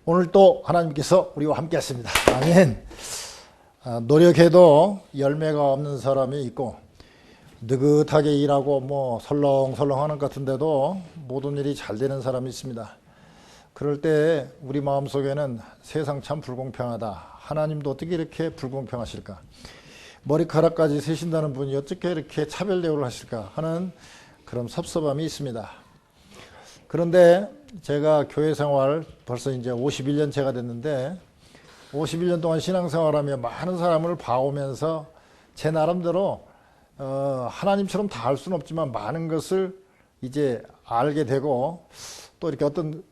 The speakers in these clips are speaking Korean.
오늘 또 하나님께서 우리와 함께 하십니다. 아멘. 노력해도 열매가 없는 사람이 있고 느긋하게 일하고 설렁설렁 하는 것 같은데도 모든 일이 잘 되는 사람이 있습니다. 그럴 때 우리 마음속에는 세상 참 불공평하다. 하나님도 어떻게 이렇게 불공평하실까? 머리카락까지 세신다는 분이 어떻게 이렇게 차별 대우를 하실까 하는 그런 섭섭함이 있습니다. 그런데 제가 교회 생활 벌써 이제 51년째가 됐는데 51년 동안 신앙생활하며 많은 사람을 봐오면서 제 나름대로 하나님처럼 다 알 수는 없지만 많은 것을 이제 알게 되고 또 이렇게 어떤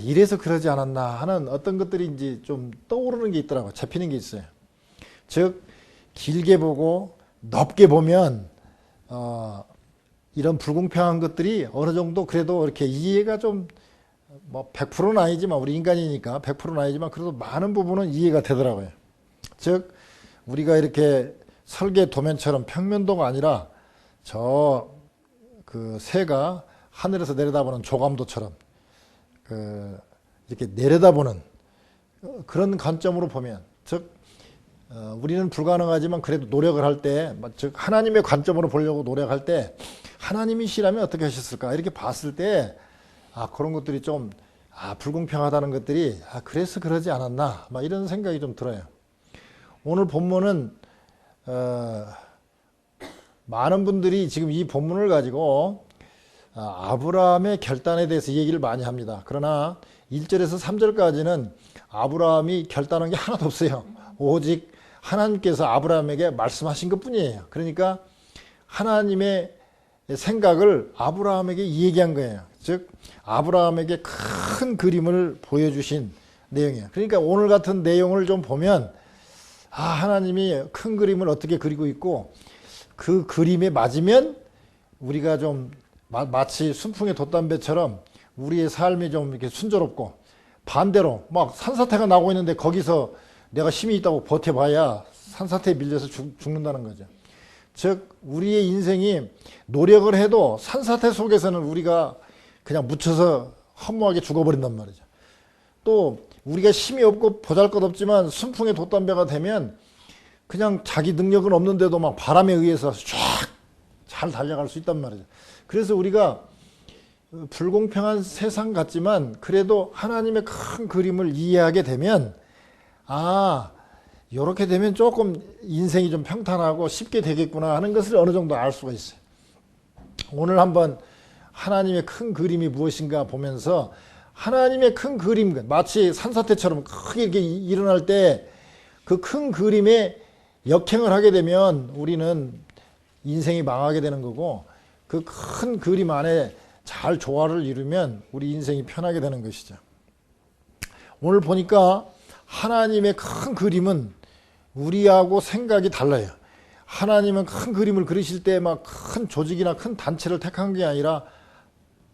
이래서 그러지 않았나 하는 어떤 것들이 이제 좀 떠오르는 게 있더라고요. 잡히는 게 있어요. 즉 길게 보고 넓게 보면 이런 불공평한 것들이 어느 정도 그래도 이렇게 이해가 좀 100%는 아니지만 우리 인간이니까 100%는 아니지만 그래도 많은 부분은 이해가 되더라고요. 즉 우리가 이렇게 설계 도면처럼 평면도가 아니라 그 새가 하늘에서 내려다보는 조감도처럼 이렇게 내려다보는 그런 관점으로 보면 즉 우리는 불가능하지만 그래도 노력을 할 때 즉 하나님의 관점으로 보려고 노력할 때 하나님이시라면 어떻게 하셨을까 이렇게 봤을 때 그런 것들이 좀 불공평하다는 것들이 그래서 그러지 않았나 이런 생각이 좀 들어요. 오늘 본문은 많은 분들이 지금 이 본문을 가지고 아브라함의 결단에 대해서 얘기를 많이 합니다. 그러나 1절에서 3절까지는 아브라함이 결단한 게 하나도 없어요. 오직 하나님께서 아브라함에게 말씀하신 것 뿐이에요. 그러니까 하나님의 생각을 아브라함에게 얘기한 거예요. 즉 아브라함에게 큰 그림을 보여주신 내용이에요. 그러니까 오늘 같은 내용을 좀 보면 하나님이 큰 그림을 어떻게 그리고 있고 그 그림에 맞으면 우리가 좀 마치 순풍의 돛담배처럼 우리의 삶이 좀 이렇게 순조롭고 반대로 산사태가 나고 있는데 거기서 내가 힘이 있다고 버텨봐야 산사태에 밀려서 죽는다는 거죠. 즉 우리의 인생이 노력을 해도 산사태 속에서는 우리가 그냥 묻혀서 허무하게 죽어버린단 말이죠. 또 우리가 힘이 없고 보잘것없지만 순풍의 돛담배가 되면 그냥 자기 능력은 없는데도 바람에 의해서 쫙 잘 달려갈 수 있단 말이죠. 그래서 우리가 불공평한 세상 같지만 그래도 하나님의 큰 그림을 이해하게 되면 이렇게 되면 조금 인생이 좀 평탄하고 쉽게 되겠구나 하는 것을 어느 정도 알 수가 있어요. 오늘 한번 하나님의 큰 그림이 무엇인가 보면서 하나님의 큰 그림, 마치 산사태처럼 크게 이렇게 일어날 때 그 큰 그림에 역행을 하게 되면 우리는 인생이 망하게 되는 거고 그 큰 그림 안에 잘 조화를 이루면 우리 인생이 편하게 되는 것이죠. 오늘 보니까 하나님의 큰 그림은 우리하고 생각이 달라요. 하나님은 큰 그림을 그리실 때 큰 조직이나 큰 단체를 택한 게 아니라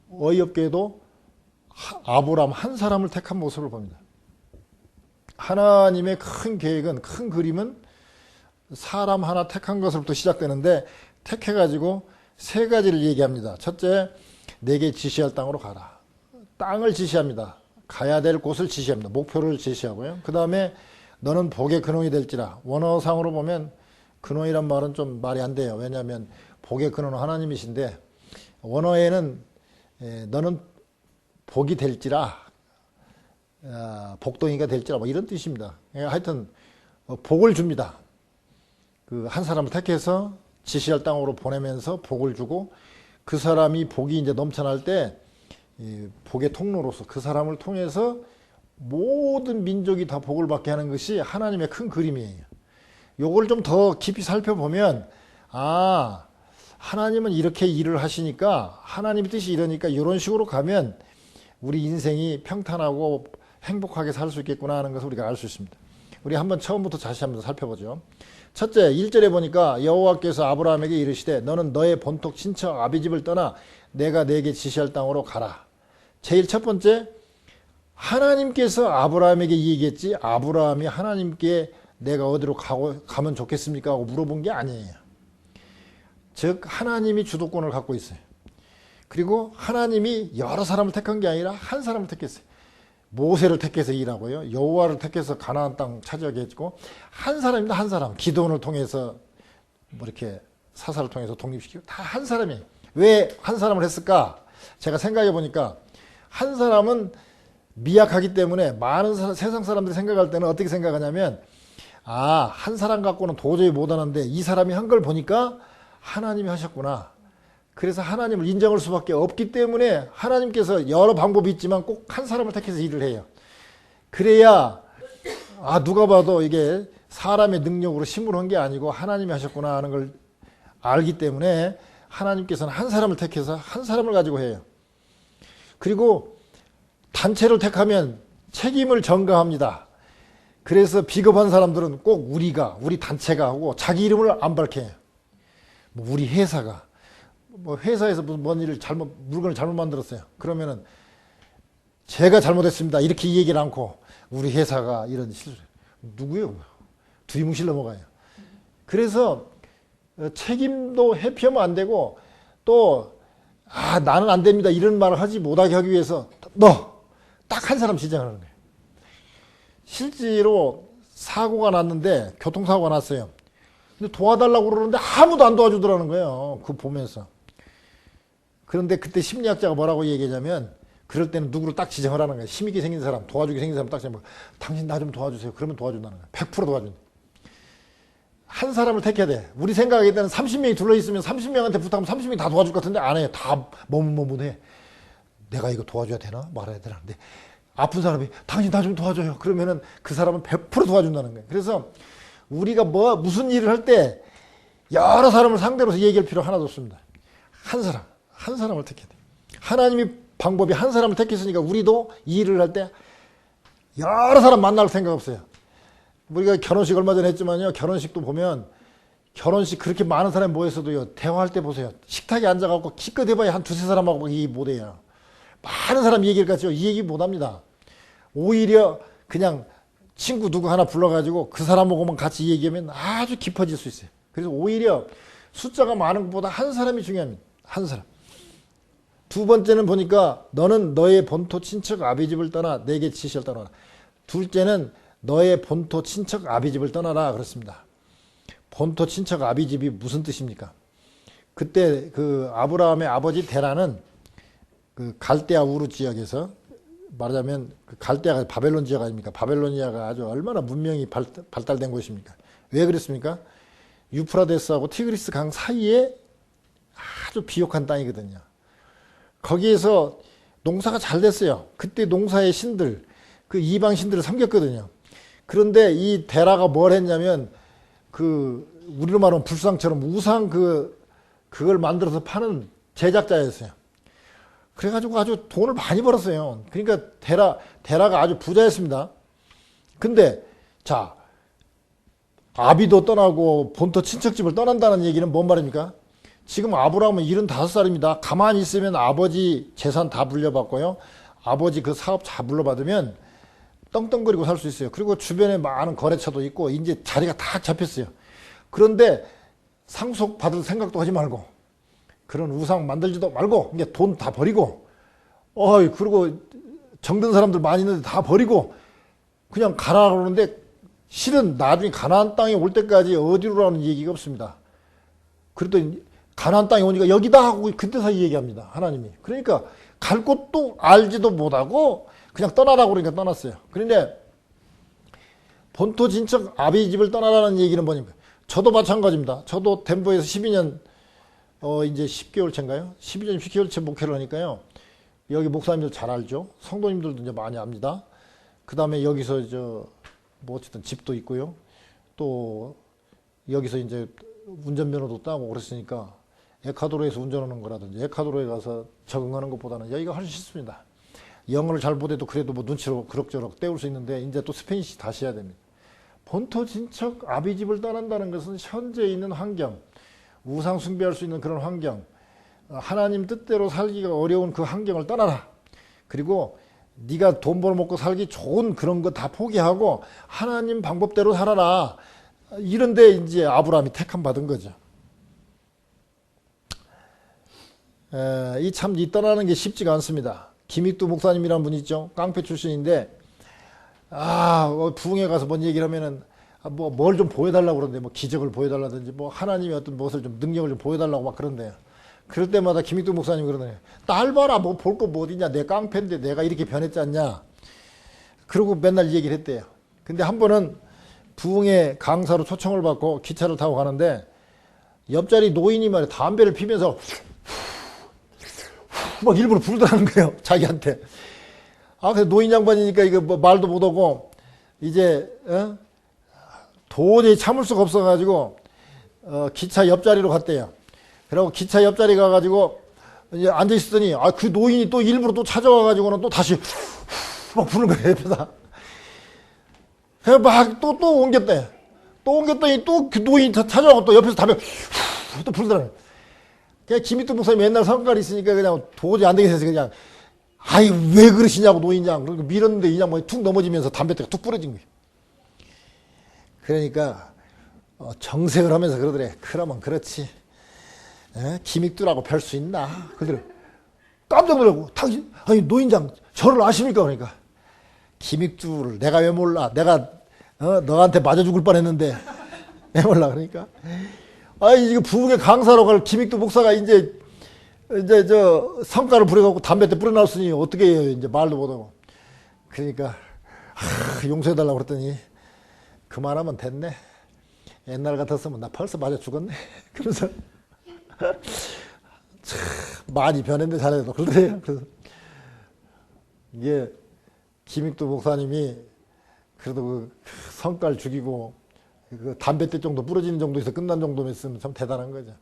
어이없게도 아브라함 한 사람을 택한 모습을 봅니다. 하나님의 큰 계획은 큰 그림은 사람 하나 택한 것으로부터 시작되는데 택해가지고 세 가지를 얘기합니다. 첫째, 내게 지시할 땅으로 가라. 땅을 지시합니다. 가야 될 곳을 지시합니다. 목표를 제시하고요. 그 다음에 너는 복의 근원이 될지라. 원어상으로 보면 근원이란 말은 좀 말이 안 돼요. 왜냐하면 복의 근원은 하나님이신데 원어에는 너는 복이 될지라, 복덩이가 될지라 이런 뜻입니다. 하여튼 복을 줍니다. 그 한 사람을 택해서 지시할 땅으로 보내면서 복을 주고 그 사람이 복이 이제 넘쳐날 때 복의 통로로서 그 사람을 통해서 모든 민족이 다 복을 받게 하는 것이 하나님의 큰 그림이에요. 요걸 좀 더 깊이 살펴보면 하나님은 이렇게 일을 하시니까 하나님의 뜻이 이러니까 이런 식으로 가면 우리 인생이 평탄하고 행복하게 살 수 있겠구나 하는 것을 우리가 알 수 있습니다. 우리 한번 처음부터 다시 한번 살펴보죠. 첫째 1절에 보니까 여호와께서 아브라함에게 이르시되 너는 너의 본토 친척 아비집을 떠나 내가 내게 지시할 땅으로 가라. 제일 첫 번째 하나님께서 아브라함에게 얘기했지 아브라함이 하나님께 내가 어디로 가면 좋겠습니까 하고 물어본 게 아니에요. 즉 하나님이 주도권을 갖고 있어요. 그리고 하나님이 여러 사람을 택한 게 아니라 한 사람을 택했어요. 모세를 택해서 일하고요. 여호와를 택해서 가나안 땅 차지하게 했고, 한 사람입니다. 한 사람. 기도원을 통해서 뭐 이렇게 사사를 통해서 독립시키고 다 한 사람이에요. 왜 한 사람을 했을까? 제가 생각해 보니까 한 사람은 미약하기 때문에 많은 세상 사람들이 생각할 때는 어떻게 생각하냐면, 아, 한 사람 갖고는 도저히 못하는데 이 사람이 한 걸 보니까 하나님이 하셨구나. 그래서 하나님을 인정할 수밖에 없기 때문에 하나님께서 여러 방법이 있지만 꼭 한 사람을 택해서 일을 해요. 그래야 아, 누가 봐도 이게 사람의 능력으로 힘으로 한 게 아니고 하나님이 하셨구나 하는 걸 알기 때문에 하나님께서는 한 사람을 택해서 한 사람을 가지고 해요. 그리고 단체를 택하면 책임을 전가합니다. 그래서 비겁한 사람들은 꼭 우리 단체가 하고 자기 이름을 안 밝혀요. 뭐 우리 회사가, 뭐 회사에서 무슨 뭔 일을 물건을 잘못 만들었어요. 그러면은 제가 잘못했습니다. 이렇게 얘기를 않고 우리 회사가 이런 실수. 누구요? 두리뭉실 넘어가요. 그래서 책임도 회피하면 안 되고 또 나는 안 됩니다. 이런 말을 하지 못하게 하기 위해서 딱 한 사람 지정하는 거예요. 실제로 사고가 났는데 교통사고가 났어요. 근데 도와달라고 그러는데 아무도 안 도와주더라는 거예요. 그거 보면서. 그런데 그때 심리학자가 뭐라고 얘기하냐면 그럴 때는 누구를 딱 지정을 하는 거예요. 힘있게 생긴 사람, 도와주게 생긴 사람 딱 지정을 하고 당신 나 좀 도와주세요. 그러면 도와준다는 거예요. 100% 도와준다. 한 사람을 택해야 돼. 우리 생각할 때는 30명이 둘러있으면 30명한테 부탁하면 30명이 다 도와줄 것 같은데 안 해요. 다 머뭇머뭇해. 내가 이거 도와줘야 되나 말아야 되나. 근데 아픈 사람이 당신 나 좀 도와줘요. 그러면은 그 사람은 100% 도와준다는 거예요. 그래서 우리가 무슨 일을 할 때 여러 사람을 상대로 해서 얘기할 필요 하나도 없습니다. 한 사람을 택해야 돼. 하나님이 방법이 한 사람을 택했으니까 우리도 이 일을 할 때 여러 사람 만날 생각 없어요. 우리가 결혼식 얼마 전에 했지만요. 결혼식도 보면 결혼식 그렇게 많은 사람이 모였어도요. 대화할 때 보세요. 식탁에 앉아갖고 기껏 해봐야 한 두세 사람하고 얘기 못해요. 많은 사람 얘기를 같이요. 이 얘기 못합니다. 오히려 그냥 친구 누구 하나 불러가지고 그 사람하고만 같이 얘기하면 아주 깊어질 수 있어요. 그래서 오히려 숫자가 많은 것보다 한 사람이 중요합니다. 한 사람. 두 번째는 보니까 너는 너의 본토 친척 아비집을 떠나 내게 지시를 떠나라. 둘째는 너의 본토 친척 아비집을 떠나라 그렇습니다. 본토 친척 아비집이 무슨 뜻입니까? 그때 그 아브라함의 아버지 데라는 그 갈대아 우르 지역에서 말하자면 그 갈대아가 바벨론 지역 아닙니까? 바벨로니아가 아주 얼마나 문명이 발달된 곳입니까? 왜 그랬습니까? 유프라데스하고 티그리스 강 사이에 아주 비옥한 땅이거든요. 거기에서 농사가 잘 됐어요. 그때 농사의 신들, 그 이방 신들을 섬겼거든요. 그런데 이 데라가 뭘 했냐면 그 우리로 말하면 불상처럼 우상 그걸 만들어서 파는 제작자였어요. 그래가지고 아주 돈을 많이 벌었어요. 그러니까 데라가 아주 부자였습니다. 근데 자 아비도 떠나고 본토 친척집을 떠난다는 얘기는 뭔 말입니까? 지금 아브라함은 75살입니다. 가만히 있으면 아버지 재산 다 물려받고요. 아버지 그 사업 다 물려받으면 떵떵거리고 살 수 있어요. 그리고 주변에 많은 거래처도 있고 이제 자리가 다 잡혔어요. 그런데 상속받을 생각도 하지 말고 그런 우상 만들지도 말고 이게 돈 다 버리고 그리고 정든 사람들 많이 있는데 다 버리고 그냥 가라 그러는데 실은 나중에 가나안 땅에 올 때까지 어디로라는 얘기가 없습니다. 그랬더니 가나안 땅에 오니까 여기다 하고 그때서 얘기합니다. 하나님이. 그러니까 갈 곳도 알지도 못하고 그냥 떠나라고 그러니까 떠났어요. 그런데 본토 친척 아비 집을 떠나라는 얘기는 뭐냐면 저도 마찬가지입니다. 저도 덴버에서 12년 이제 10개월째인가요? 12년 10개월째 목회를 하니까요. 여기 목사님들 잘 알죠? 성도님들도 이제 많이 압니다. 그 다음에 여기서 뭐 어쨌든 집도 있고요. 또 여기서 이제 운전면허도 따고 그랬으니까 에콰도르에서 운전하는 거라든지 에콰도르에 가서 적응하는 것보다는 여기가 훨씬 쉽습니다. 영어를 잘 못해도 그래도 뭐 눈치로 그럭저럭 때울 수 있는데 이제 또 스페니시 다시 해야 됩니다. 본토 친척 아비집을 떠난다는 것은 현재 있는 환경, 우상 숭배할 수 있는 그런 환경, 하나님 뜻대로 살기가 어려운 그 환경을 떠나라. 그리고 네가 돈 벌어먹고 살기 좋은 그런 거 다 포기하고 하나님 방법대로 살아라. 이런데 이제 아브라함이 택함 받은 거죠. 이 떠나는 게 쉽지가 않습니다. 김익두 목사님이라는 분이 있죠. 깡패 출신인데, 부흥회 가서 뭔 얘기를 하면은, 뭘 좀 보여달라고 그러는데, 뭐 기적을 보여달라든지, 뭐 하나님의 어떤 무엇을 좀 능력을 좀 보여달라고 막 그런대요. 그럴 때마다 김익두 목사님이 그러네요. 딸 봐라, 뭐 볼 거 뭐 어디냐. 내 깡패인데 내가 이렇게 변했지 않냐. 그러고 맨날 이 얘기를 했대요. 근데 한 번은 부흥회 강사로 초청을 받고 기차를 타고 가는데, 옆자리 노인이 말이야, 담배를 피면서 막 일부러 불더라는 거예요, 자기한테. 그래서 노인 양반이니까 이거 뭐 말도 못하고, 이제, 도저히 참을 수가 없어가지고, 기차 옆자리로 갔대요. 그리고 기차 옆자리 가가지고, 이제 앉아있었더니, 그 노인이 또 일부러 또 찾아와가지고는 또 다시 막 부는 거예요, 옆에다. 그래서 막 또 옮겼대. 또 옮겼더니 또 그 노인이 찾아와고 또 옆에서 담배 또 불더라고요. 그냥 김익두 목사님 옛날 성깔이 있으니까 그냥 도저히 안 되겠어서 그냥, 왜 그러시냐고 노인장. 그러니까 밀었는데 이 양반이 툭 넘어지면서 담배대가 툭 부러진 거예요. 그러니까, 정색을 하면서 그러더래. 그러면 그렇지. 김익두라고 별 수 있나? 그러더래. 깜짝 놀라고, 당신, 노인장, 저를 아십니까? 그러니까. 김익두를 내가 왜 몰라? 내가, 너한테 맞아 죽을 뻔 했는데. 왜 몰라? 그러니까. 이거 부흥회 강사로 갈 김익두 목사가 이제 성가를 부려갖고 담배대 뿌려놨으니 어떻게 해요? 이제 말도 못하고. 그러니까, 용서해달라고 그랬더니, 그만하면 됐네. 옛날 같았으면 나 벌써 맞아 죽었네. 그래서, 참, 많이 변했네, 잘해도. 그러더래요. 그래서, 이게, 김익두 목사님이 그래도 그 성깔 죽이고, 그 담배대 정도 부러지는 정도에서 끝난 정도면 있으면 참 대단한 거죠.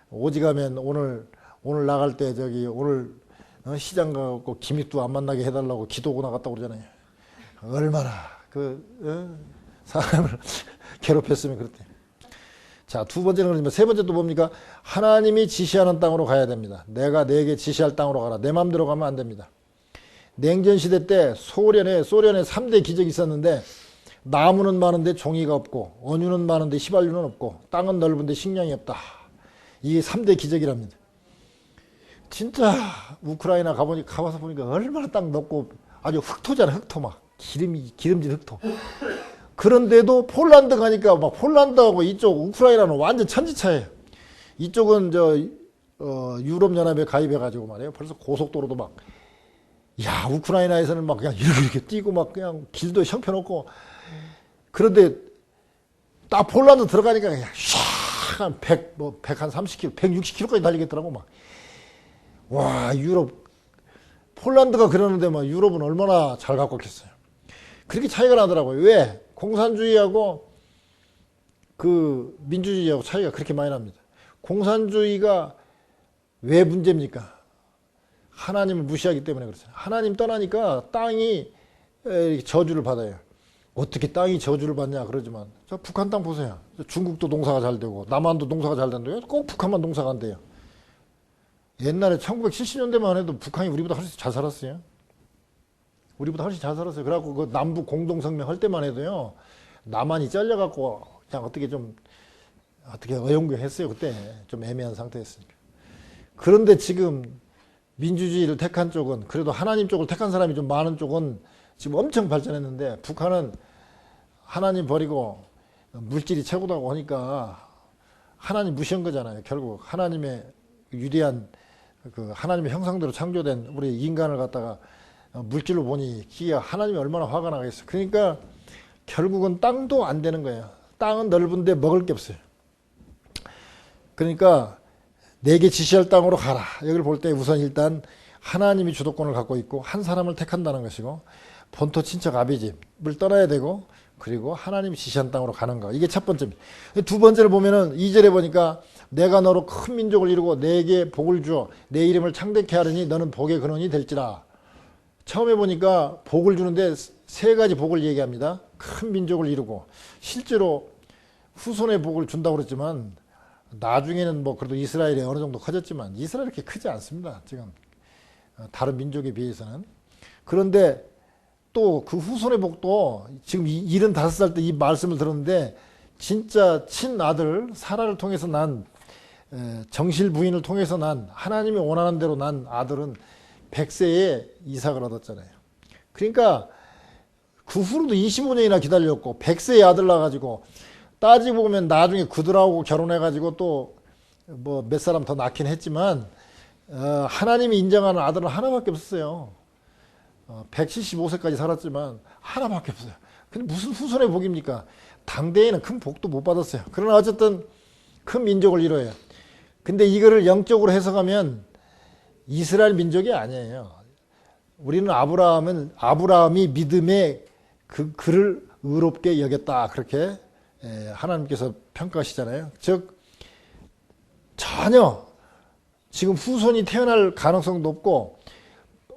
오직하면 오늘 나갈 때 오늘 시장 가고 김익두 안 만나게 해달라고 기도하고 나갔다고 그러잖아요. 얼마나 사람을 괴롭혔으면 그렇대. 자, 두 번째는 그러지만 세 번째 또 뭡니까? 하나님이 지시하는 땅으로 가야 됩니다. 내가 내게 지시할 땅으로 가라. 내 마음대로 가면 안 됩니다. 냉전시대 때 소련에 3대 기적이 있었는데, 나무는 많은데 종이가 없고, 원유는 많은데 휘발유는 없고, 땅은 넓은데 식량이 없다. 이게 3대 기적이랍니다. 진짜 우크라이나 가봐서 보니까 얼마나 땅 넓고 아주 흑토잖아. 흑토 막 기름진 흑토. 그런데도 폴란드 가니까 막 폴란드하고 이쪽 우크라이나는 완전 천지차예요. 이쪽은 유럽연합에 가입해가지고 말이에요. 벌써 고속도로도 막, 우크라이나에서는 막 그냥 이렇게 뛰고 막 그냥 길도 형편없고. 그런데 딱 폴란드 들어가니까 그냥 한 130km, 160km까지 달리겠더라고 막. 와, 폴란드가 그러는데 막 유럽은 얼마나 잘 갖고 있겠어요. 그렇게 차이가 나더라고요. 왜? 공산주의하고 그 민주주의하고 차이가 그렇게 많이 납니다. 공산주의가 왜 문제입니까? 하나님을 무시하기 때문에 그렇잖아요. 하나님 떠나니까 땅이 저주를 받아요. 어떻게 땅이 저주를 받냐 그러지만, 저 북한 땅 보세요. 중국도 농사가 잘 되고 남한도 농사가 잘 된대요. 꼭 북한만 농사가 안 돼요. 옛날에 1970년대만 해도 북한이 우리보다 훨씬 잘 살았어요. 우리보다 훨씬 잘 살았어요. 그래갖고 그 남북 공동성명 할 때만 해도요, 남한이 잘려갖고 그냥 어떻게 어용경했어요. 그때 좀 애매한 상태였으니까. 그런데 지금 민주주의를 택한 쪽은, 그래도 하나님 쪽을 택한 사람이 좀 많은 쪽은 지금 엄청 발전했는데, 북한은 하나님 버리고 물질이 최고다고 하니까 하나님 무시한 거잖아요. 결국 하나님의 유대한 하나님의 형상대로 창조된 우리 인간을 갖다가 물질로 보니 기가 하나님이 얼마나 화가 나겠어요. 그러니까 결국은 땅도 안 되는 거예요. 땅은 넓은데 먹을 게 없어요. 그러니까 내게 지시할 땅으로 가라. 여기를 볼 때 우선 일단 하나님이 주도권을 갖고 있고 한 사람을 택한다는 것이고, 본토 친척 아비집을 떠나야 되고, 그리고 하나님이 지시한 땅으로 가는 거. 이게 첫 번째입니다. 두 번째를 보면은 2절에 보니까 내가 너로 큰 민족을 이루고 내게 복을 주어 내 이름을 창대케 하려니 너는 복의 근원이 될지라. 처음에 보니까 복을 주는데 세 가지 복을 얘기합니다. 큰 민족을 이루고, 실제로 후손의 복을 준다고 그랬지만 나중에는 뭐 그래도 이스라엘이 어느 정도 커졌지만 이스라엘이 그렇게 크지 않습니다. 지금 다른 민족에 비해서는. 그런데 또 그 후손의 복도 지금 75살 때 이 말씀을 들었는데, 진짜 친아들 사라를 통해서 난 정실 부인을 통해서 난 하나님이 원하는 대로 난 아들은 100세에 이삭을 얻었잖아요. 그러니까 그 후로도 25년이나 기다렸고 100세에 아들 낳아가지고 따지고 보면 나중에 그들하고 결혼해가지고 또 뭐 몇 사람 더 낳긴 했지만 하나님이 인정하는 아들은 하나밖에 없었어요. 175세까지 살았지만 하나밖에 없어요. 근데 무슨 후손의 복입니까? 당대에는 큰 복도 못 받았어요. 그러나 어쨌든 큰 민족을 이뤄요. 근데 이거를 영적으로 해석하면 이스라엘 민족이 아니에요. 우리는 아브라함이 믿음의 그를 의롭게 여겼다. 그렇게 하나님께서 평가하시잖아요. 즉 전혀 지금 후손이 태어날 가능성도 없고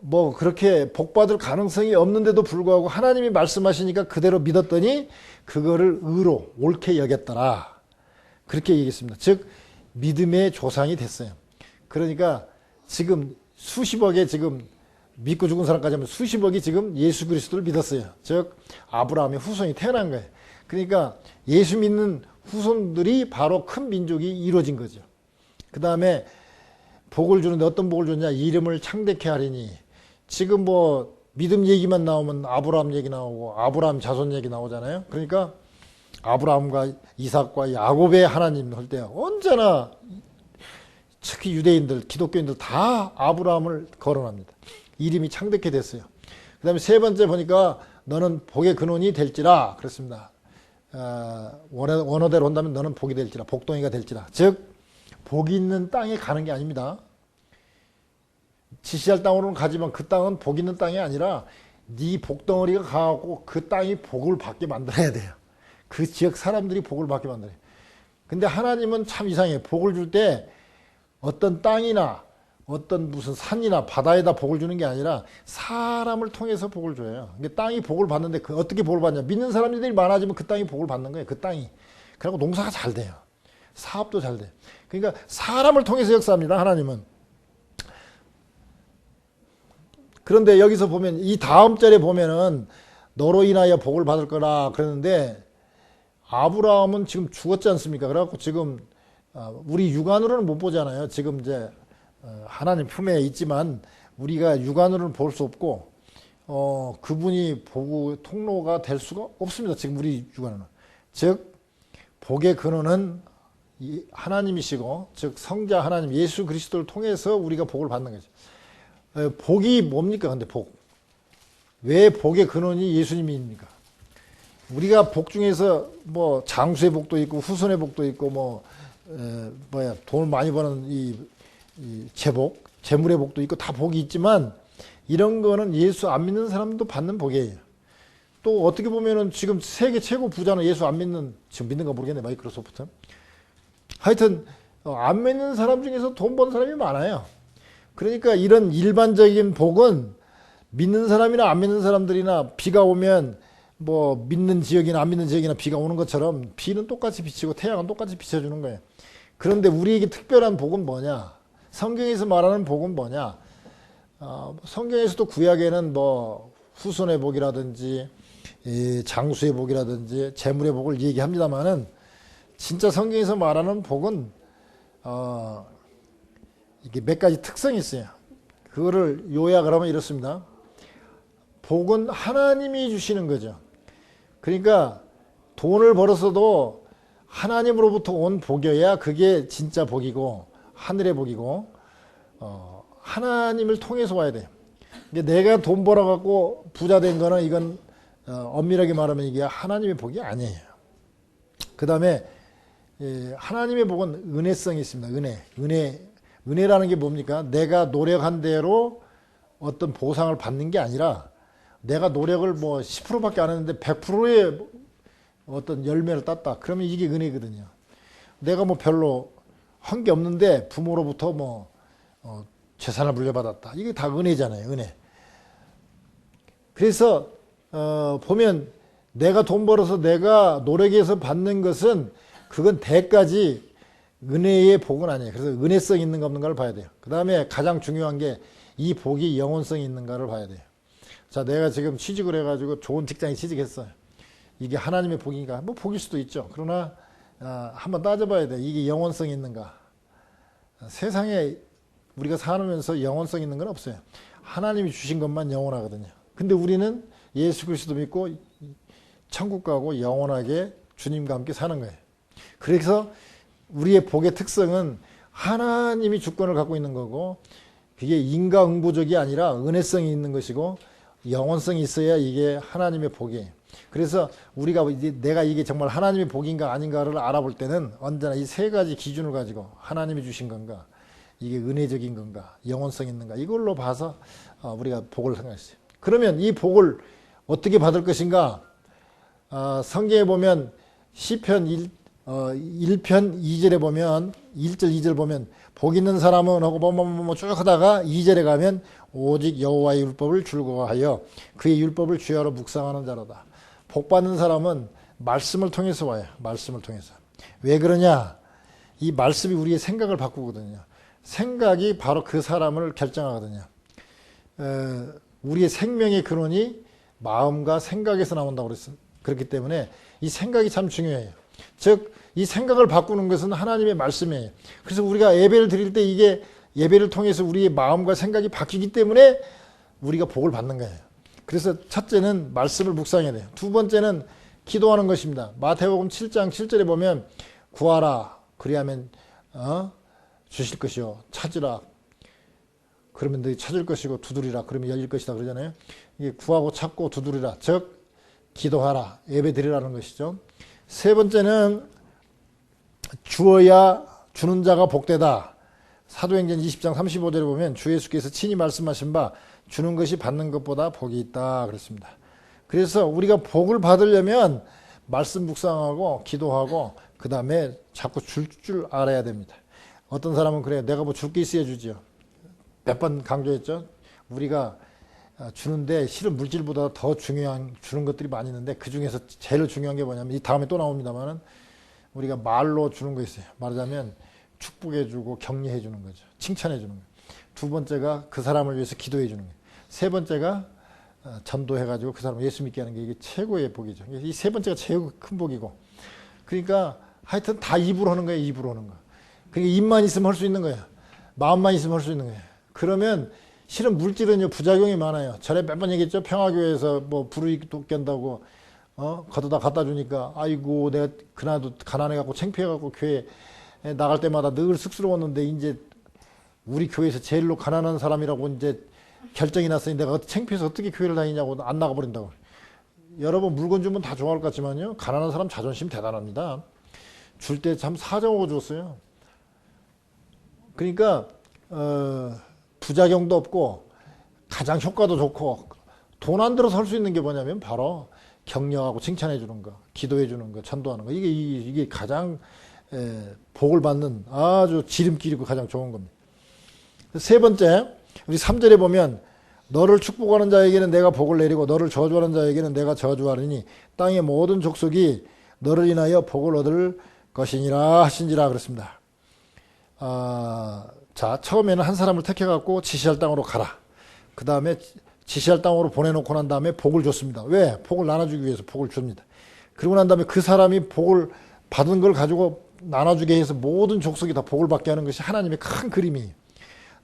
뭐 그렇게 복받을 가능성이 없는데도 불구하고 하나님이 말씀하시니까 그대로 믿었더니 그거를 의로 옳게 여겼더라. 그렇게 얘기했습니다. 즉 믿음의 조상이 됐어요. 그러니까 지금 수십억의 지금 믿고 죽은 사람까지 하면 수십억이 지금 예수 그리스도를 믿었어요. 즉 아브라함의 후손이 태어난 거예요. 그러니까 예수 믿는 후손들이 바로 큰 민족이 이루어진 거죠. 그 다음에 복을 주는데 어떤 복을 줬냐? 이름을 창대케 하리니. 지금 뭐 믿음 얘기만 나오면 아브라함 얘기 나오고 아브라함 자손 얘기 나오잖아요. 그러니까 아브라함과 이삭과 야곱의 하나님 할 때 언제나 특히 유대인들, 기독교인들 다 아브라함을 거론합니다. 이름이 창대케 됐어요. 그 다음에 세 번째 보니까 너는 복의 근원이 될지라 그랬습니다. 원어대로 한다면 너는 복이 될지라, 복덩이가 될지라. 즉 복이 있는 땅에 가는 게 아닙니다. 지시할 땅으로는 가지만 그 땅은 복 있는 땅이 아니라 네 복덩어리가 가고 그 땅이 복을 받게 만들어야 돼요. 그 지역 사람들이 복을 받게 만들어요. 근데 하나님은 참 이상해요. 복을 줄 때 어떤 땅이나 어떤 무슨 산이나 바다에다 복을 주는 게 아니라 사람을 통해서 복을 줘요. 그러니까 땅이 복을 받는데 그 어떻게 복을 받냐? 믿는 사람들이 많아지면 그 땅이 복을 받는 거예요. 그 땅이. 그리고 농사가 잘 돼요. 사업도 잘 돼요. 그러니까 사람을 통해서 역사합니다. 하나님은. 그런데 여기서 보면 이 다음 절에 보면은 너로 인하여 복을 받을 거라 그러는데 아브라함은 지금 죽었지 않습니까? 그래갖고 지금 우리 육안으로는 못 보잖아요. 지금 이제 하나님 품에 있지만 우리가 육안으로는 볼 수 없고 그분이 복의 통로가 될 수가 없습니다. 지금 우리 육안으로는. 즉 복의 근원은 하나님이시고 즉 성자 하나님 예수 그리스도를 통해서 우리가 복을 받는 거죠. 복이 뭡니까? 근데 복. 왜 복의 근원이 예수님입니까? 우리가 복 중에서 뭐 장수의 복도 있고 후손의 복도 있고 돈을 많이 버는 이 재복, 재물의 복도 있고 다 복이 있지만 이런 거는 예수 안 믿는 사람도 받는 복이에요. 또 어떻게 보면은 지금 세계 최고 부자는 예수 안 믿는, 지금 믿는 거 모르겠네, 마이크로소프트. 하여튼 안 믿는 사람 중에서 돈 버는 사람이 많아요. 그러니까 이런 일반적인 복은 믿는 사람이나 안 믿는 사람들이나 비가 오면 뭐 믿는 지역이나 안 믿는 지역이나 비가 오는 것처럼 비는 똑같이 비치고 태양은 똑같이 비춰주는 거예요. 그런데 우리에게 특별한 복은 뭐냐? 성경에서 말하는 복은 뭐냐? 성경에서도 구약에는 뭐 후손의 복이라든지 장수의 복이라든지 재물의 복을 얘기합니다만은 진짜 성경에서 말하는 복은 이게 몇 가지 특성이 있어요. 그거를 요약을 하면 이렇습니다. 복은 하나님이 주시는 거죠. 그러니까 돈을 벌었어도 하나님으로부터 온 복이어야 그게 진짜 복이고 하늘의 복이고 하나님을 통해서 와야 돼요. 내가 돈 벌어갖고 부자 된 거는 이건 엄밀하게 말하면 이게 하나님의 복이 아니에요. 그 다음에 하나님의 복은 은혜성이 있습니다. 은혜라는 게 뭡니까? 내가 노력한 대로 어떤 보상을 받는 게 아니라 내가 노력을 뭐 10%밖에 안 했는데 100%의 어떤 열매를 땄다. 그러면 이게 은혜거든요. 내가 뭐 별로 한 게 없는데 부모로부터 뭐 재산을 물려받았다. 이게 다 은혜잖아요. 은혜. 그래서 보면 내가 돈 벌어서 내가 노력해서 받는 것은 그건 대까지 은혜의 복은 아니에요. 그래서 은혜성 있는가 없는가를 봐야 돼요. 그 다음에 가장 중요한 게 이 복이 영혼성이 있는가를 봐야 돼요. 자, 내가 지금 취직을 해가지고 좋은 직장에 취직했어요. 이게 하나님의 복인가? 뭐 복일 수도 있죠. 그러나 한번 따져봐야 돼. 이게 영혼성이 있는가? 세상에 우리가 살면서 영혼성 있는 건 없어요. 하나님이 주신 것만 영원하거든요. 근데 우리는 예수 그리스도 믿고 천국 가고 영원하게 주님과 함께 사는 거예요. 그래서 우리의 복의 특성은 하나님이 주권을 갖고 있는 거고, 그게 인과응보적이 아니라 은혜성이 있는 것이고 영원성이 있어야 이게 하나님의 복이에요. 그래서 우리가 내가 이게 정말 하나님의 복인가 아닌가를 알아볼 때는 언제나 이 세 가지 기준을 가지고 하나님이 주신 건가, 이게 은혜적인 건가, 영원성 있는가, 이걸로 봐서 우리가 복을 생각했어요. 그러면 이 복을 어떻게 받을 것인가? 성경에 보면 시편 1편 2절에 보면 1절 2절 보면 복 있는 사람은 하고 뭐뭐뭐 쭉 하다가 2절에 가면 오직 여호와의 율법을 즐거워하여 그의 율법을 주야로 묵상하는 자로다. 복 받는 사람은 말씀을 통해서 와요. 말씀을 통해서. 왜 그러냐? 이 말씀이 우리의 생각을 바꾸거든요. 생각이 바로 그 사람을 결정하거든요. 우리의 생명의 근원이 마음과 생각에서 나온다고 그랬어요. 그렇기 때문에 이 생각이 참 중요해요. 즉, 이 생각을 바꾸는 것은 하나님의 말씀이에요. 그래서 우리가 예배를 드릴 때 이게 예배를 통해서 우리의 마음과 생각이 바뀌기 때문에 우리가 복을 받는 거예요. 그래서 첫째는 말씀을 묵상해야 돼요. 두 번째는 기도하는 것입니다. 마태복음 7장 7절에 보면 구하라 그리하면 주실 것이요, 찾으라 그러면 너희 찾을 것이고, 두드리라 그러면 열릴 것이다 그러잖아요. 이게 구하고 찾고 두드리라, 즉 기도하라, 예배 드리라는 것이죠. 세 번째는 주어야 주는 자가 복되다. 사도행전 20장 35절에 보면 주 예수께서 친히 말씀하신 바 주는 것이 받는 것보다 복이 있다 그랬습니다. 그래서 우리가 복을 받으려면 말씀 묵상하고 기도하고 그 다음에 자꾸 줄 알아야 됩니다. 어떤 사람은 그래요. 내가 뭐 줄 게 있어야 주지요. 몇 번 강조했죠. 우리가 주는데 실은 물질보다 더 중요한 주는 것들이 많이 있는데, 그 중에서 제일 중요한 게 뭐냐면, 이 다음에 또 나옵니다만은 우리가 말로 주는 거 있어요. 말하자면 축복해 주고 격려해 주는 거죠. 칭찬해 주는 거예요. 두 번째가 그 사람을 위해서 기도해 주는 거예요. 세 번째가 전도해 가지고 그 사람을 예수 믿게 하는 게 이게 최고의 복이죠. 이 세 번째가 제일 큰 복이고, 그러니까 하여튼 다 입으로 하는 거예요. 입으로 하는 거. 그러니까 입만 있으면 할 수 있는 거예요. 마음만 있으면 할 수 있는 거예요. 그러면 실은 물질은요 부작용이 많아요. 전에 몇 번 얘기했죠. 평화교회에서 뭐 불이익 돋겐다고 걷어다 갖다 주니까 아이고 내가 그나도 가난해 갖고 창피해 갖고 교회 나갈 때마다 늘 쑥스러웠는데 이제 우리 교회에서 제일로 가난한 사람이라고 이제 결정이 났으니 내가 창피해서 어떻게 교회를 다니냐고 안 나가버린다고. 여러분 물건 주면 다 좋아할 것 같지만요, 가난한 사람 자존심 대단합니다. 줄 때 참 사정하고 줬어요. 그러니까 부작용도 없고 가장 효과도 좋고 돈 안 들어서 할 수 있는 게 뭐냐면 바로 격려하고 칭찬해 주는 거, 기도해 주는 거, 전도하는 거. 이게 가장 복을 받는 아주 지름길이고 가장 좋은 겁니다. 세 번째, 우리 3절에 보면 너를 축복하는 자에게는 내가 복을 내리고 너를 저주하는 자에게는 내가 저주하리니 땅의 모든 족속이 너를 인하여 복을 얻을 것이니라 하신지라 그랬습니다. 자, 처음에는 한 사람을 택해갖고 지시할 땅으로 가라. 그 다음에 지시할 땅으로 보내놓고 난 다음에 복을 줬습니다. 왜? 복을 나눠주기 위해서 복을 줍니다. 그리고 난 다음에 그 사람이 복을 받은 걸 가지고 나눠주게 해서 모든 족속이 다 복을 받게 하는 것이 하나님의 큰 그림이에요.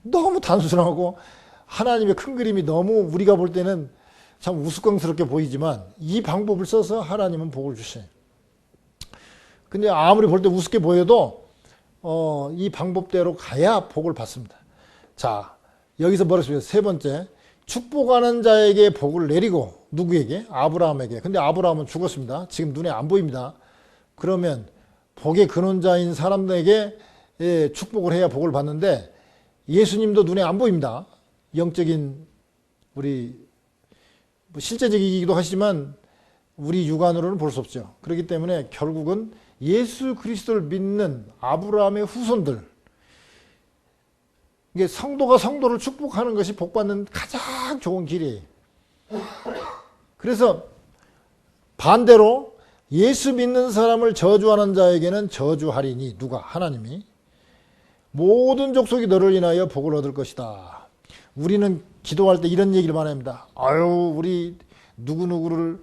너무 단순하고 하나님의 큰 그림이 너무 우리가 볼 때는 참 우스꽝스럽게 보이지만 이 방법을 써서 하나님은 복을 주셔요. 근데 아무리 볼 때 우습게 보여도 이 방법대로 가야 복을 받습니다. 자, 여기서 뭐라 했습니까? 세 번째, 축복하는 자에게 복을 내리고, 누구에게? 아브라함에게. 근데 아브라함은 죽었습니다. 지금 눈에 안 보입니다. 그러면 복의 근원자인 사람들에게 축복을 해야 복을 받는데, 예수님도 눈에 안 보입니다. 영적인 우리 실제적이기도 하지만 우리 육안으로는 볼 수 없죠. 그렇기 때문에 결국은 예수 그리스도를 믿는 아브라함의 후손들, 이게 성도가 성도를 축복하는 것이 복받는 가장 좋은 길이에요. 그래서 반대로 예수 믿는 사람을 저주하는 자에게는 저주하리니, 누가? 하나님이. 모든 족속이 너를 인하여 복을 얻을 것이다. 우리는 기도할 때 이런 얘기를 많이 합니다. 아유, 우리 누구누구를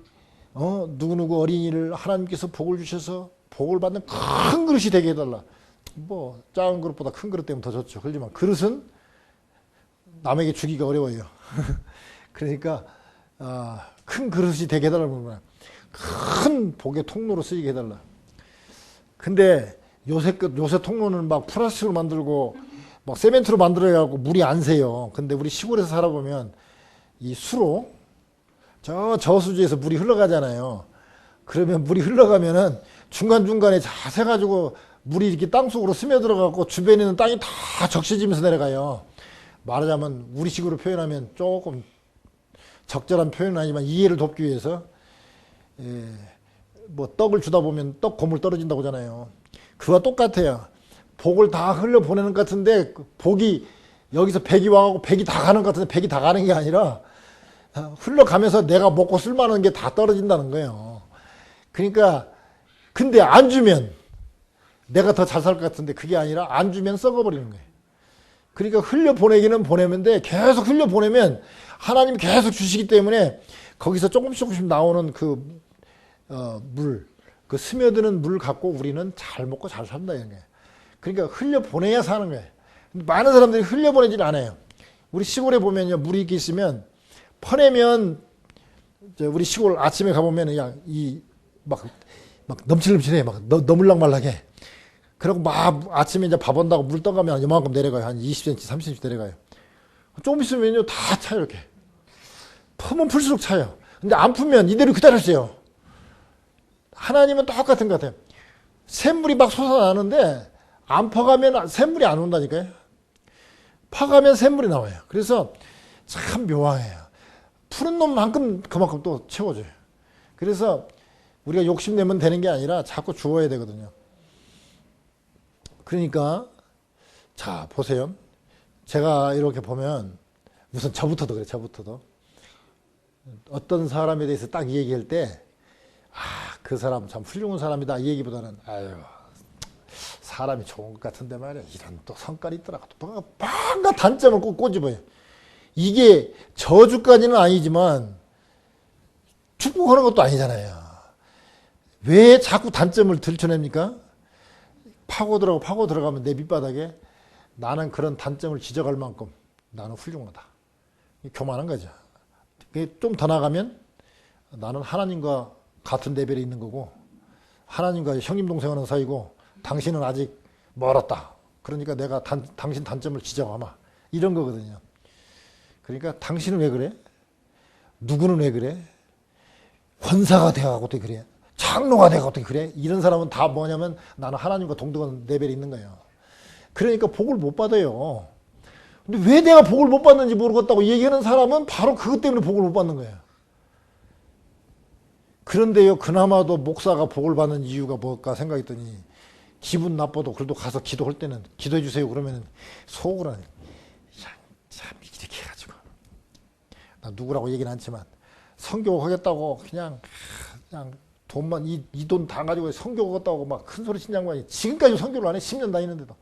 누구누구 어린이를 하나님께서 복을 주셔서 복을 받는 큰 그릇이 되게 해달라. 뭐 작은 그릇보다 큰 그릇 되면 더 좋죠. 그렇지만 그릇은 남에게 주기가 어려워요. 그러니까 큰 그릇이 되게 해달라는 거야. 큰 복의 통로로 쓰이게 해달라. 근데 요새 통로는 막 플라스틱으로 만들고 막 세멘트로 만들어갖고 물이 안 새요. 근데 우리 시골에서 살아보면 이 수로 저수지에서 물이 흘러가잖아요. 그러면 물이 흘러가면은 중간중간에 자세가지고 물이 이렇게 땅속으로 스며들어가고 주변에 있는 땅이 다 적셔지면서 내려가요. 말하자면 우리식으로 표현하면 조금 적절한 표현은 아니지만 이해를 돕기 위해서 뭐 떡을 주다 보면 떡 고물 떨어진다고 하잖아요. 그와 똑같아요. 복을 다 흘려보내는 것 같은데 복이 여기서 백이 와가고 백이 다 가는 것 같은데 백이 다 가는 게 아니라 흘러가면서 내가 먹고 쓸만한 게 다 떨어진다는 거예요. 그러니까 근데 안 주면 내가 더 잘 살 것 같은데 그게 아니라 안 주면 썩어버리는 거예요. 그러니까 흘려보내기는 보내는데 계속 흘려보내면 하나님이 계속 주시기 때문에 거기서 조금씩 나오는 그 스며드는 물 갖고 우리는 잘 먹고 잘 산다 이런 거예요. 그러니까 흘려보내야 사는 거예요. 많은 사람들이 흘려보내질 않아요. 우리 시골에 보면요, 물이 이렇게 있으면 퍼내면 우리 시골 아침에 가보면 그냥 막 넘칠넘칠해. 막 너물락말락해. 그리고 막 아침에 이제 밥 온다고 물 떠가면 이만큼 내려가요. 한 20cm, 30cm 내려가요. 조금 있으면요, 다 차요, 이렇게. 풀면 풀수록 차요. 근데 안 풀면 이대로 기다렸어요. 하나님은 똑같은 것 같아요. 샘물이 막 솟아나는데 안 퍼가면 샘물이 안 온다니까요. 퍼가면 샘물이 나와요. 그래서 참 묘해요. 푸른 놈만큼 그만큼 또 채워줘요. 그래서 우리가 욕심내면 되는 게 아니라 자꾸 주어야 되거든요. 그러니까 자 보세요. 제가 이렇게 보면 우선 저부터도 그래. 저부터도 어떤 사람에 대해서 딱 얘기할 때 그 사람 참 훌륭한 사람이다 이 얘기보다는 아유 사람이 좋은 것 같은데 말이야. 이런 또 성깔이 있더라고. 또 뭔가 단점을 꼭 꼬집어요. 이게 저주까지는 아니지만 축복하는 것도 아니잖아요. 왜 자꾸 단점을 들춰냅니까? 파고 들어가면 내 밑바닥에 나는 그런 단점을 지적할 만큼 나는 훌륭하다. 교만한 거죠. 좀 더 나가면 나는 하나님과 같은 레벨에 있는 거고 하나님과 형님 동생 하는 사이고 당신은 아직 멀었다. 그러니까 내가 당신 단점을 지적하마. 이런 거거든요. 그러니까 당신은 왜 그래? 누구는 왜 그래? 권사가 되어가고 어떻게 그래? 장로가 되어가고 어떻게 그래? 이런 사람은 다 뭐냐면 나는 하나님과 동등한 레벨에 있는 거예요. 그러니까 복을 못 받아요. 근데 왜 내가 복을 못 받는지 모르겠다고 얘기하는 사람은 바로 그것 때문에 복을 못 받는 거예요. 그런데요, 그나마도 목사가 복을 받는 이유가 뭘까 생각했더니 기분 나빠도 그래도 가서 기도할 때는 기도해 주세요 그러면 속으로 참 이렇게 해가지고 나 누구라고 얘기는 않지만 선교하겠다고 그냥 돈만 이 돈 다 가지고 선교하겠다고 막 큰 소리 친 양반이 지금까지 선교를 안 해. 10년 다니는데도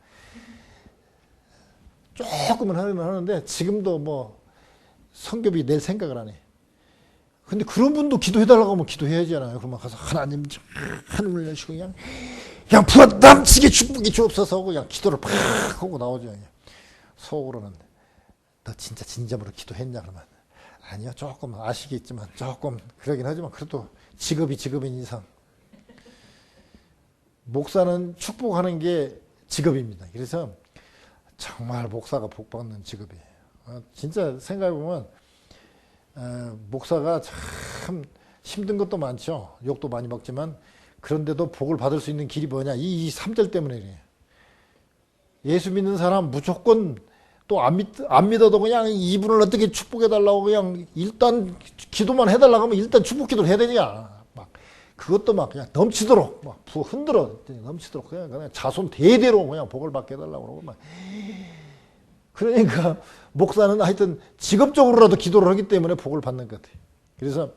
조금은 하는데 지금도 뭐 선교비 낼 생각을 안 해. 근데 그런 분도 기도해달라고 하면 기도해야잖아요. 그러면 가서 하나님 하늘을 여시고 그냥 부어 넘치게 축복이 주옵소서 하고 그냥 기도를 팍 하고 나오죠. 그냥. 속으로는 너 진짜 진정으로 기도했냐 그러면 아니요, 조금 아시겠지만 조금 그러긴 하지만 그래도 직업인 이상 목사는 축복하는 게 직업입니다. 그래서 정말 목사가 복받는 직업이에요. 진짜 생각해보면 목사가 참 힘든 것도 많죠. 욕도 많이 먹지만 그런데도 복을 받을 수 있는 길이 뭐냐? 이 3절 때문에 그래요. 예수 믿는 사람 무조건 또 안 믿어도 그냥 이분을 어떻게 축복해달라고 그냥 일단 기도만 해달라고 하면 일단 축복 기도를 해야 되냐. 막 그것도 막 그냥 넘치도록 막 흔들어 넘치도록 그냥 자손 대대로 그냥 복을 받게 해달라고 그러고 막. 그러니까 목사는 하여튼 직업적으로라도 기도를 하기 때문에 복을 받는 것 같아요. 그래서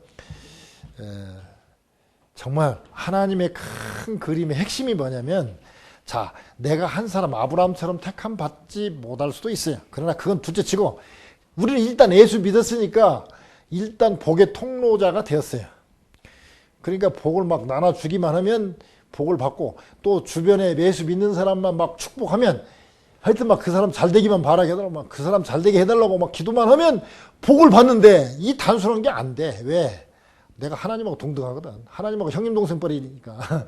정말 하나님의 큰 그림의 핵심이 뭐냐면 자, 내가 한 사람 아브라함처럼 택함 받지 못할 수도 있어요. 그러나 그건 둘째치고 우리는 일단 예수 믿었으니까 일단 복의 통로자가 되었어요. 그러니까 복을 막 나눠주기만 하면 복을 받고 또 주변에 예수 믿는 사람만 막 축복하면 하여튼 막 그 사람 잘 되기만 바라게 해달라고, 막 그 사람 잘 되게 해달라고 막 기도만 하면 복을 받는데, 이 단순한 게 안 돼. 왜? 내가 하나님하고 동등하거든. 하나님하고 형님 동생 뻘이니까.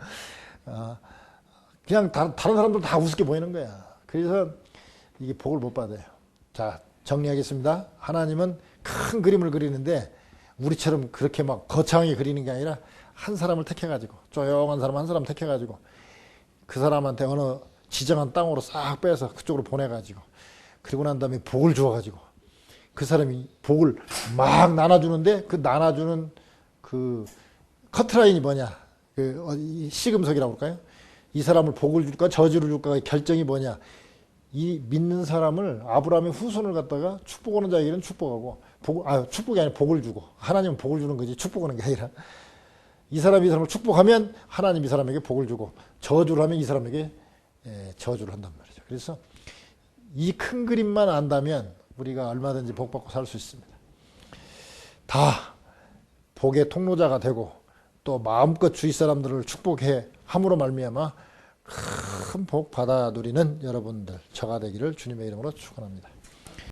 그냥 다른 사람들 다 우습게 보이는 거야. 그래서 이게 복을 못 받아요. 자, 정리하겠습니다. 하나님은 큰 그림을 그리는데 우리처럼 그렇게 막 거창하게 그리는 게 아니라 한 사람을 택해가지고, 조용한 사람 한 사람 택해가지고 그 사람한테 어느 지정한 땅으로 싹 빼서 그쪽으로 보내가지고, 그리고 난 다음에 복을 주어가지고 그 사람이 복을 막 나눠주는데, 그 나눠주는 그 커트라인이 뭐냐, 그 시금석이라고 할까요? 이 사람을 복을 줄까 저주를 줄까의 결정이 뭐냐. 이 믿는 사람을, 아브라함의 후손을 갖다가 축복하는 자에게는 축복하고, 축복이 아니라 복을 주고, 하나님은 복을 주는 거지 축복하는 게 아니라, 이 사람이 이 사람을 축복하면 하나님 이 사람에게 복을 주고, 저주를 하면 이 사람에게 저주를 한단 말이죠. 그래서 이 큰 그림만 안다면 우리가 얼마든지 복 받고 살 수 있습니다. 다 복의 통로자가 되고 또 마음껏 주위 사람들을 축복해 함으로 말미암아 큰 복 받아 누리는 여러분들 저가 되기를 주님의 이름으로 축원합니다.